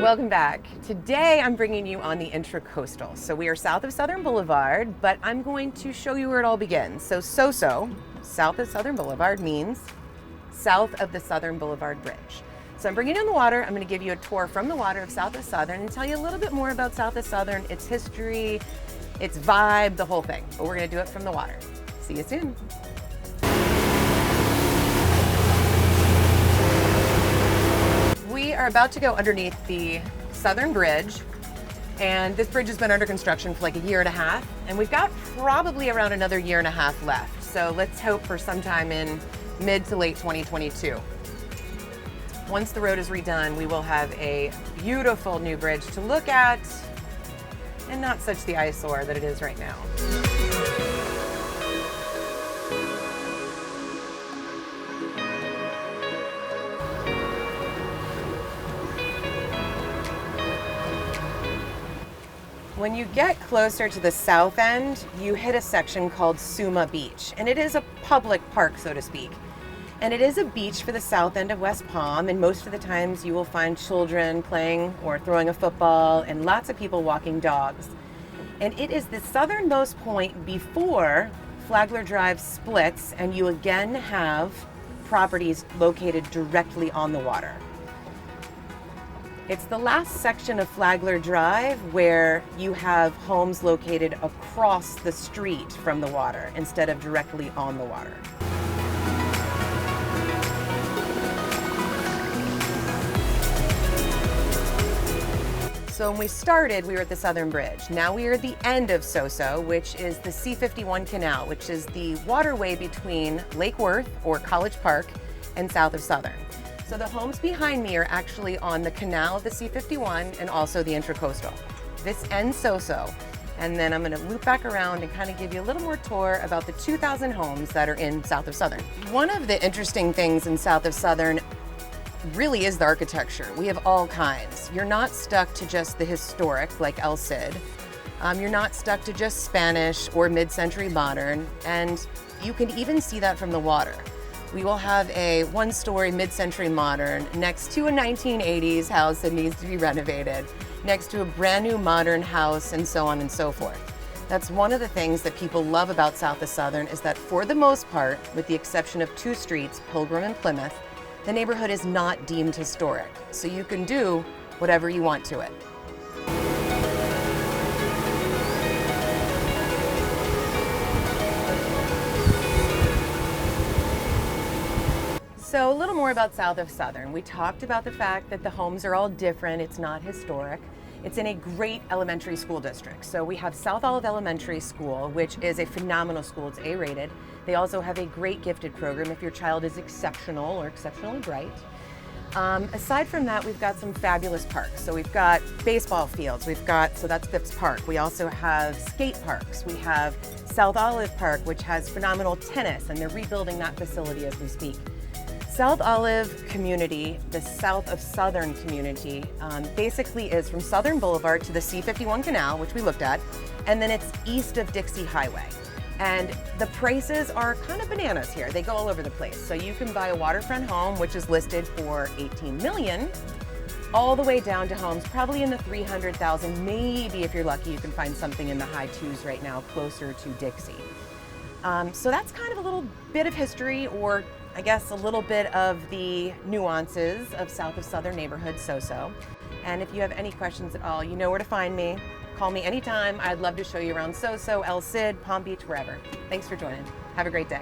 welcome back. Today I'm bringing you on the Intracoastal. So we are south of Southern Boulevard, but I'm going to show you where it all begins. So SoSo, south of Southern Boulevard, means south of the Southern Boulevard Bridge. So I'm bringing you on the water. I'm going to give you a tour from the water of south of Southern and tell you a little bit more about south of Southern, its history, its vibe, the whole thing. But we're going to do it from the water. See you soon. We are about to go underneath the Southern Bridge, and this bridge has been under construction for like a year and a half, and we've got probably around another year and a half left. So let's hope for sometime in mid to late 2022. Once the road is redone, we will have a beautiful new bridge to look at and not such the eyesore that it is right now. When you get closer to the south end, you hit a section called Sumo Beach, and it is a public park, so to speak. And it is a beach for the south end of West Palm, and most of the times you will find children playing or throwing a football and lots of people walking dogs. And it is the southernmost point before Flagler Drive splits, and you again have properties located directly on the water. It's the last section of Flagler Drive where you have homes located across the street from the water instead of directly on the water. So when we started, we were at the Southern Bridge. Now we are at the end of SoSo, which is the C51 Canal, which is the waterway between Lake Worth or College Park and south of Southern. So the homes behind me are actually on the canal of the C51 and also the Intracoastal. This ends SoSo, and then I'm gonna loop back around and kind of give you a little more tour about the 2,000 homes that are in south of Southern. One of the interesting things in south of Southern really is the architecture. We have all kinds. You're not stuck to just the historic like El Cid. You're not stuck to just Spanish or mid-century modern, and you can even see that from the water. We will have a one-story mid-century modern next to a 1980s house that needs to be renovated, next to a brand new modern house, and so on and so forth. That's one of the things that people love about south of Southern is that for the most part, with the exception of two streets, Pilgrim and Plymouth, the neighborhood is not deemed historic. So you can do whatever you want to it. So a little more about south of Southern. We talked about the fact that the homes are all different. It's not historic. It's in a great elementary school district. So we have South Olive Elementary School, which is a phenomenal school. It's A-rated. They also have a great gifted program if your child is exceptional or exceptionally bright. Aside from that, we've got some fabulous parks. So we've got baseball fields. So that's Phipps Park. We also have skate parks. We have South Olive Park, which has phenomenal tennis, and they're rebuilding that facility as we speak. South Olive community, the south of Southern community, basically is from Southern Boulevard to the C51 Canal, which we looked at, and then it's east of Dixie Highway. And the prices are kind of bananas here. They go all over the place. So you can buy a waterfront home, which is listed for $18 million, all the way down to homes probably in the $300,000. Maybe if you're lucky, you can find something in the high twos right now, closer to Dixie. So that's kind of a little bit of history, or I guess a little bit of the nuances of south of Southern neighborhood, SoSo. And if you have any questions at all, you know where to find me. Call me anytime. I'd love to show you around SoSo, El Cid, Palm Beach, wherever. Thanks for joining. Have a great day.